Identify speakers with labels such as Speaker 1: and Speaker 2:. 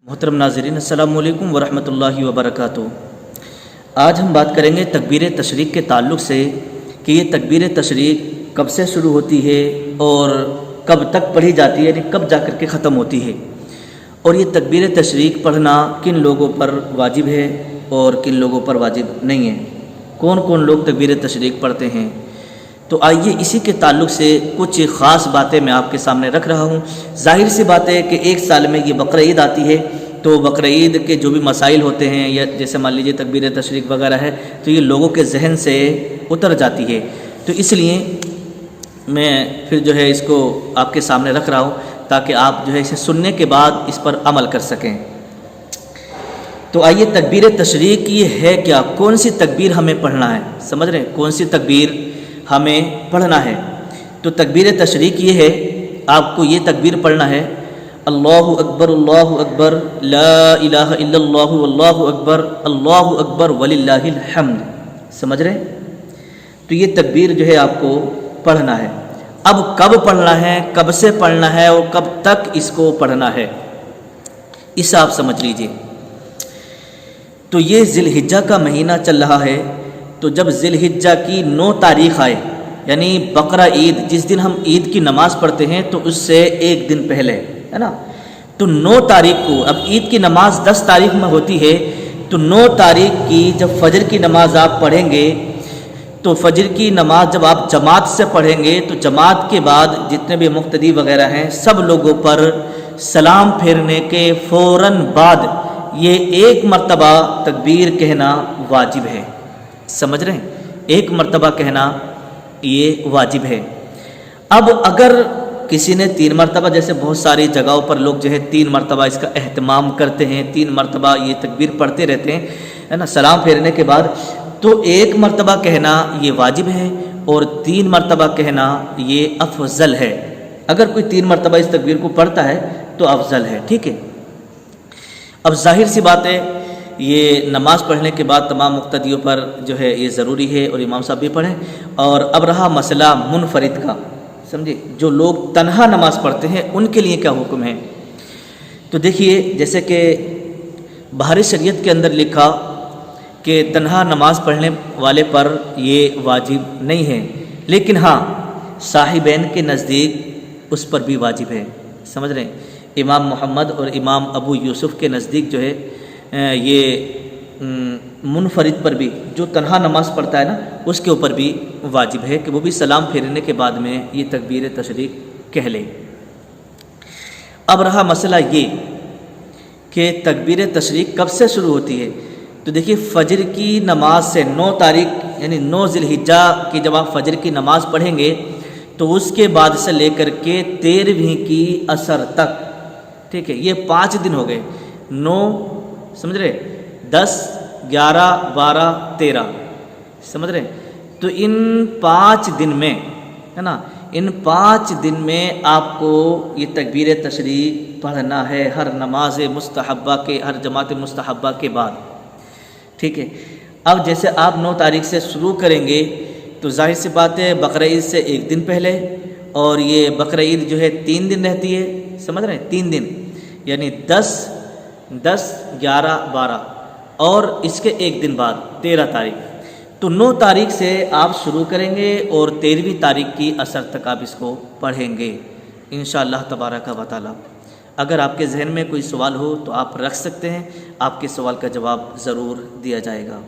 Speaker 1: محترم ناظرین السلام علیکم ورحمۃ اللہ وبرکاتہ۔ آج ہم بات کریں گے تکبیر تشریق کے تعلق سے کہ یہ تکبیر تشریق کب سے شروع ہوتی ہے اور کب تک پڑھی جاتی ہے، یعنی کب جا کر کے ختم ہوتی ہے، اور یہ تکبیر تشریق پڑھنا کن لوگوں پر واجب ہے اور کن لوگوں پر واجب نہیں ہے، کون کون لوگ تکبیر تشریق پڑھتے ہیں۔ تو آئیے اسی کے تعلق سے کچھ خاص باتیں میں آپ کے سامنے رکھ رہا ہوں۔ ظاہر سی بات ہے کہ ایک سال میں یہ بقرہ عید آتی ہے، تو بقرہ عید کے جو بھی مسائل ہوتے ہیں یا جیسے مان لیجیے تکبیر تشریق وغیرہ ہے، تو یہ لوگوں کے ذہن سے اتر جاتی ہے، تو اس لیے میں پھر جو ہے اس کو آپ کے سامنے رکھ رہا ہوں تاکہ آپ جو ہے اسے سننے کے بعد اس پر عمل کر سکیں۔ تو آئیے تکبیر تشریق یہ ہے کیا، کون سی تکبیر ہمیں پڑھنا ہے، سمجھ رہے ہیں کون سی تکبیر ہمیں پڑھنا ہے۔ تو تکبیر تشریق یہ ہے، آپ کو یہ تکبیر پڑھنا ہے، اللہ اکبر لا الہ الا اللہ اللہ اکبر وللہ الحمد، سمجھ رہے ہیں۔ تو یہ تکبیر جو ہے آپ کو پڑھنا ہے۔ اب کب پڑھنا ہے، کب سے پڑھنا ہے اور کب تک اس کو پڑھنا ہے، اسے آپ سمجھ لیجئے۔ تو یہ ذی الحجہ کا مہینہ چل رہا ہے، تو جب ذی الحجہ کی 9 تاریخ آئے، یعنی بقرہ عید جس دن ہم عید کی نماز پڑھتے ہیں تو اس سے ایک دن پہلے ہے نا، تو 9 تاریخ کو، اب عید کی نماز 10 تاریخ میں ہوتی ہے، تو 9 تاریخ کی جب فجر کی نماز آپ پڑھیں گے، تو فجر کی نماز جب آپ جماعت سے پڑھیں گے تو جماعت کے بعد جتنے بھی مقتدی وغیرہ ہیں سب لوگوں پر سلام پھیرنے کے فوراً بعد یہ ایک مرتبہ تکبیر کہنا واجب ہے، سمجھ رہے ہیں، ایک مرتبہ کہنا یہ واجب ہے۔ اب اگر کسی نے 3 مرتبہ، جیسے بہت ساری جگہوں پر لوگ جو ہے 3 مرتبہ اس کا اہتمام کرتے ہیں، 3 مرتبہ یہ تکبیر پڑھتے رہتے ہیں ہے نا سلام پھیرنے کے بعد، تو ایک مرتبہ کہنا یہ واجب ہے اور 3 مرتبہ کہنا یہ افضل ہے۔ اگر کوئی 3 مرتبہ اس تکبیر کو پڑھتا ہے تو افضل ہے، ٹھیک ہے۔ اب ظاہر سی بات ہے یہ نماز پڑھنے کے بعد تمام مقتدیوں پر جو ہے یہ ضروری ہے اور امام صاحب بھی پڑھیں۔ اور اب رہا مسئلہ منفرد کا، سمجھے، جو لوگ تنہا نماز پڑھتے ہیں ان کے لیے کیا حکم ہے۔ تو دیکھیے جیسے کہ بہار شریعت کے اندر لکھا کہ تنہا نماز پڑھنے والے پر یہ واجب نہیں ہے، لیکن ہاں صاحبین کے نزدیک اس پر بھی واجب ہے، سمجھ رہے ہیں۔ امام محمد اور امام ابو یوسف کے نزدیک جو ہے یہ منفرد پر بھی، جو تنہا نماز پڑھتا ہے نا اس کے اوپر بھی واجب ہے کہ وہ بھی سلام پھیرنے کے بعد میں یہ تکبیر تشریق کہہ لے۔ اب رہا مسئلہ یہ کہ تکبیر تشریق کب سے شروع ہوتی ہے، تو دیکھیے فجر کی نماز سے 9 تاریخ یعنی 9 ذی الحجہ کی جب آپ فجر کی نماز پڑھیں گے تو اس کے بعد سے لے کر کے 13ویں کی عصر تک، ٹھیک ہے، یہ 5 دن ہو گئے، 9 سمجھ رہے، 10 11 12 13، سمجھ رہے۔ تو ان 5 دن میں ہے نا، ان 5 دن میں آپ کو یہ تکبیر تشریق پڑھنا ہے ہر نماز مستحبہ کے، ہر جماعت مستحبہ کے بعد، ٹھیک ہے۔ اب جیسے آپ 9 تاریخ سے شروع کریں گے تو ظاہر سی بات ہے بقرہ عید سے ایک دن پہلے، اور یہ بقرہ عید جو ہے 3 دن رہتی ہے، سمجھ رہے ہیں، 3 دن یعنی 10 11 12 اور اس کے ایک دن بعد 13 تاریخ، تو 9 تاریخ سے آپ شروع کریں گے اور 13ویں تاریخ کی عصر تک آپ اس کو پڑھیں گے انشاءاللہ تبارک و تعالی۔ اگر آپ کے ذہن میں کوئی سوال ہو تو آپ رکھ سکتے ہیں، آپ کے سوال کا جواب ضرور دیا جائے گا۔